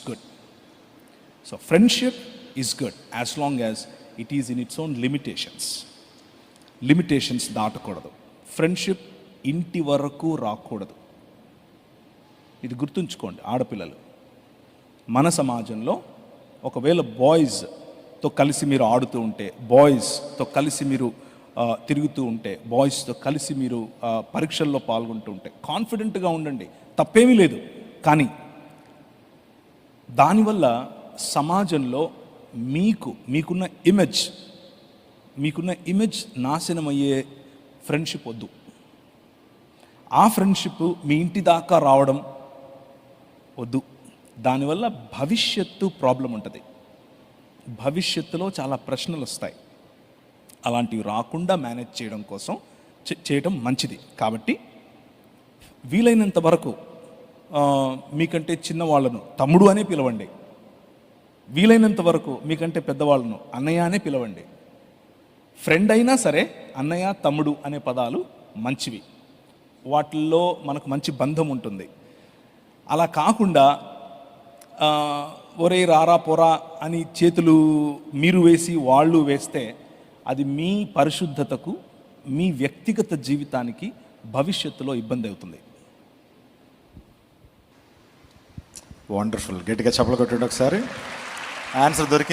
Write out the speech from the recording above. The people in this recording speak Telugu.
Good. So friendship is good as long as it is in its own limitations దాటకూడదు. ఫ్రెండ్షిప్ ఇంటి వరకు రాకూడదు. ఇది గుర్తుంచుకోండి ఆడపిల్లలు. మన సమాజంలో ఒకవేళ బాయ్స్తో కలిసి మీరు ఆడుతూ ఉంటే, బాయ్స్తో కలిసి మీరు తిరుగుతూ ఉంటే, బాయ్స్తో కలిసి మీరు పరీక్షల్లో పాల్గొంటూ ఉంటే కాన్ఫిడెంట్గా ఉండండి, తప్పేమీ లేదు. కానీ దానివల్ల సమాజంలో మీకున్న ఇమేజ్ నాశనమయ్యే ఫ్రెండ్షిప్ వద్దు. ఆ ఫ్రెండ్షిప్ మీ ఇంటి దాకా రావడం వద్దు. దానివల్ల భవిష్యత్తు ప్రాబ్లం ఉంటుంది. భవిష్యత్తులో చాలా ప్రశ్నలు వస్తాయి. అలాంటివి రాకుండా మేనేజ్ చేయడం కోసం చేయడం మంచిది. కాబట్టి వీలైనంత వరకు మీకంటే చిన్నవాళ్ళను తమ్ముడు అనే పిలవండి. వీలైనంత వరకు మీకంటే పెద్దవాళ్ళను అన్నయ్య అనే పిలవండి. ఫ్రెండ్ అయినా సరే అన్నయ్య తమ్ముడు అనే పదాలు మంచివి. వాటిల్లో మనకు మంచి బంధం ఉంటుంది. అలా కాకుండా ఒరే రారా పోరా అని చేతులు మీరు వేసి వాళ్ళు వేస్తే అది మీ పరిశుద్ధతకు, మీ వ్యక్తిగత జీవితానికి భవిష్యత్తులో ఇబ్బంది అవుతుంది. వండర్ఫుల్. గట్టిగా చప్పలు కొట్టండి ఒకసారి. ఆన్సర్ దొరికి